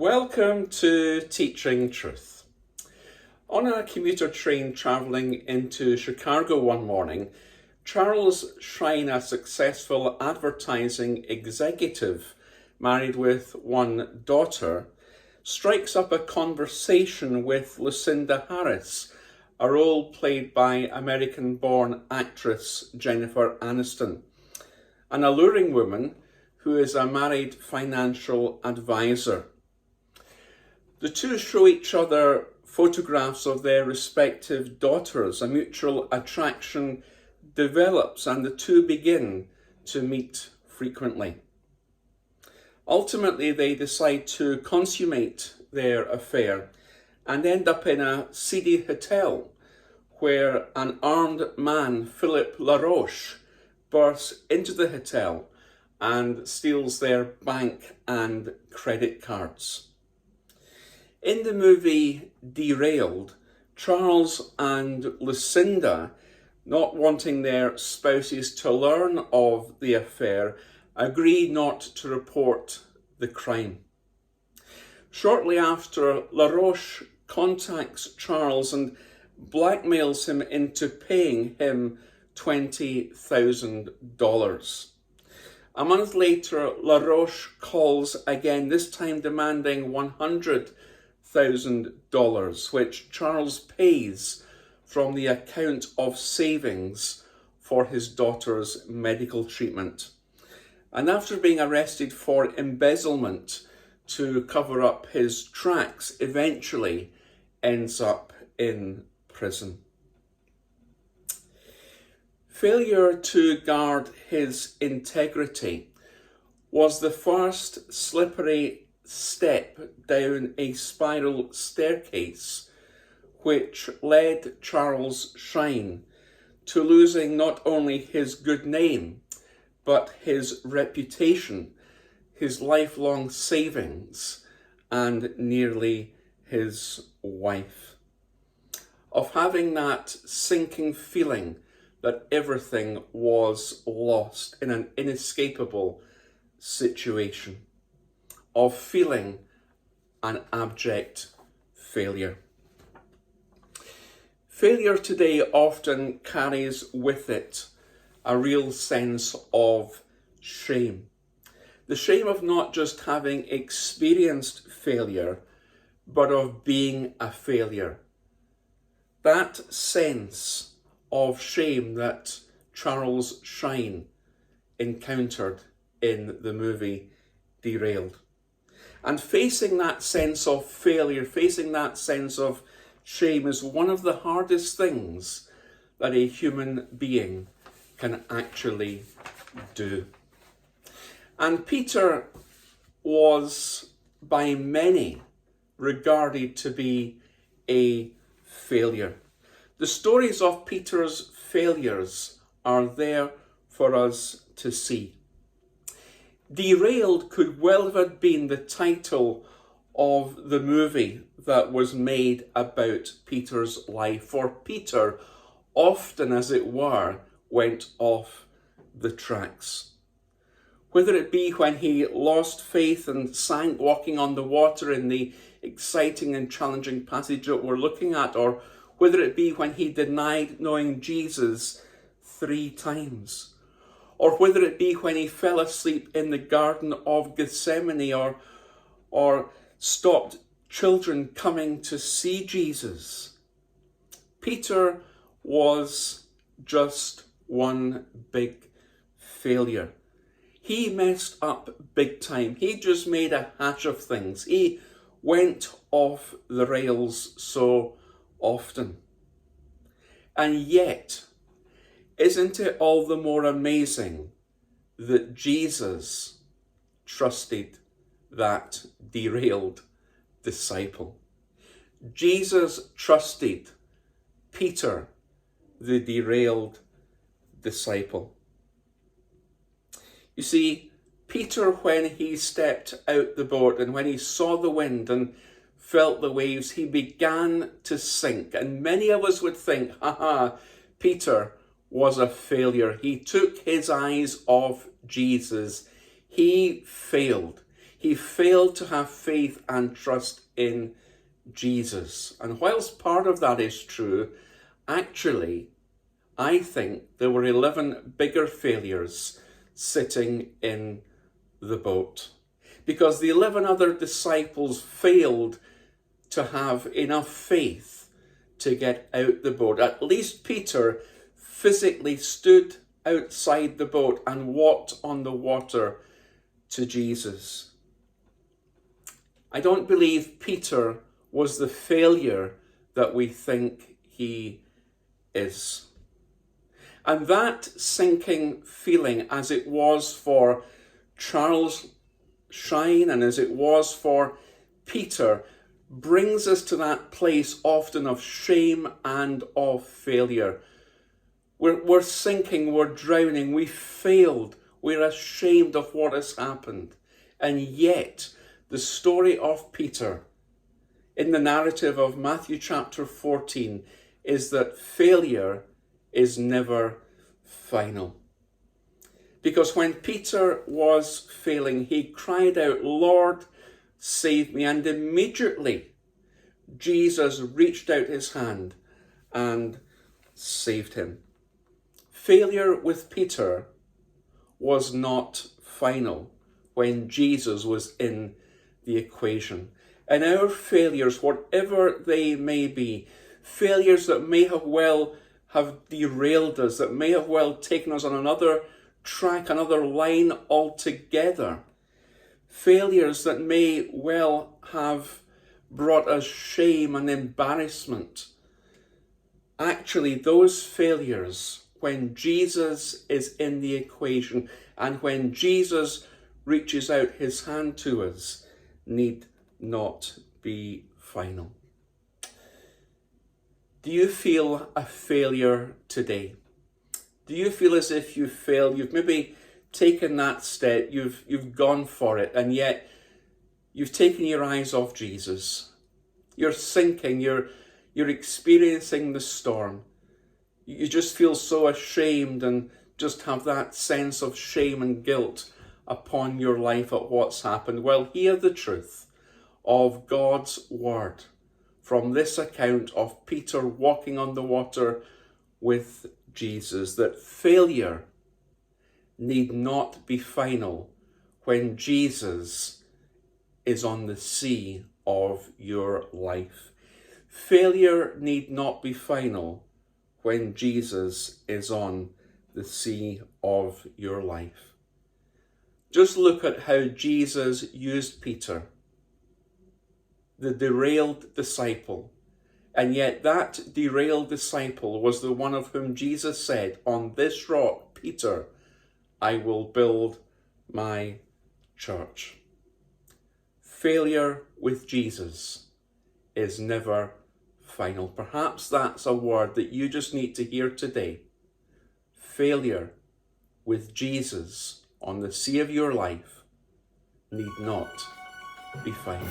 Welcome to Teaching Truth. On a commuter train travelling into Chicago one morning, Charles Schine, a successful advertising executive married with one daughter, strikes up a conversation with Lucinda Harris, a role played by American-born actress Jennifer Aniston, an alluring woman who is a married financial advisor. The two show each other photographs of their respective daughters. A mutual attraction develops and the two begin to meet frequently. Ultimately, they decide to consummate their affair and end up in a seedy hotel where an armed man, Philip LaRoche, bursts into the hotel and steals their bank and credit cards. In the movie Derailed, Charles and Lucinda, not wanting their spouses to learn of the affair, agree not to report the crime. Shortly after, LaRoche contacts Charles and blackmails him into paying him $20,000. A month later, LaRoche calls again, this time demanding $100,000, which Charles pays from the account of savings for his daughter's medical treatment. And after being arrested for embezzlement to cover up his tracks, eventually ends up in prison. Failure to guard his integrity was the first slippery step down a spiral staircase which led Charles Schine to losing not only his good name, but his reputation, his lifelong savings, and nearly his wife. Of having that sinking feeling that everything was lost in an inescapable situation, of feeling an abject failure. Failure today often carries with it a real sense of shame. The shame of not just having experienced failure, but of being a failure. That sense of shame that Charles Schine encountered in the movie Derailed. And facing that sense of failure, facing that sense of shame is one of the hardest things that a human being can actually do. And Peter was by many regarded to be a failure. The stories of Peter's failures are there for us to see. Derailed could well have been the title of the movie that was made about Peter's life, for Peter often, as it were, went off the tracks. Whether it be when he lost faith and sank walking on the water in the exciting and challenging passage that we're looking at, or whether it be when he denied knowing Jesus 3 times, or whether it be when he fell asleep in the Garden of Gethsemane, or stopped children coming to see Jesus. Peter was just one big failure. He messed up big time. He just made a hash of things. He went off the rails so often. And yet, isn't it all the more amazing that Jesus trusted that derailed disciple? Jesus trusted Peter, the derailed disciple. You see, Peter, when he stepped out the boat and when he saw the wind and felt the waves, he began to sink. And many of us would think, Peter was a failure. He took his eyes off Jesus. He failed. He failed to have faith and trust in Jesus. And whilst part of that is true, actually, I think there were 11 bigger failures sitting in the boat, because the 11 other disciples failed to have enough faith to get out the boat. At least Peter physically stood outside the boat and walked on the water to Jesus. I don't believe Peter was the failure that we think he is. And that sinking feeling, as it was for Charles Shine and as it was for Peter, brings us to that place often of shame and of failure. We're sinking, we're drowning, we failed, we're ashamed of what has happened. And yet, the story of Peter in the narrative of Matthew chapter 14 is that failure is never final. Because when Peter was failing, he cried out, "Lord, save me." And immediately Jesus reached out his hand and saved him. Failure with Peter was not final when Jesus was in the equation. And our failures, whatever they may be, failures that may have derailed us, that may have taken us on another track, another line altogether, failures that may well have brought us shame and embarrassment. Actually, those failures, when Jesus is in the equation and when Jesus reaches out his hand to us, need not be final. Do you feel a failure today? Do you feel as if you failed? You've maybe taken that step, you've gone for it, and yet you've taken your eyes off Jesus. You're sinking, you're experiencing the storm. You just feel so ashamed and just have that sense of shame and guilt upon your life at what's happened. Well, hear the truth of God's word from this account of Peter walking on the water with Jesus, that failure need not be final when Jesus is on the sea of your life. Failure need not be final when Jesus is on the sea of your life. Just look at how Jesus used Peter, the derailed disciple, and yet that derailed disciple was the one of whom Jesus said, "On this rock, Peter, I will build my church." Failure with Jesus is never final. Perhaps that's a word that you just need to hear today. Failure with Jesus on the sea of your life need not be final.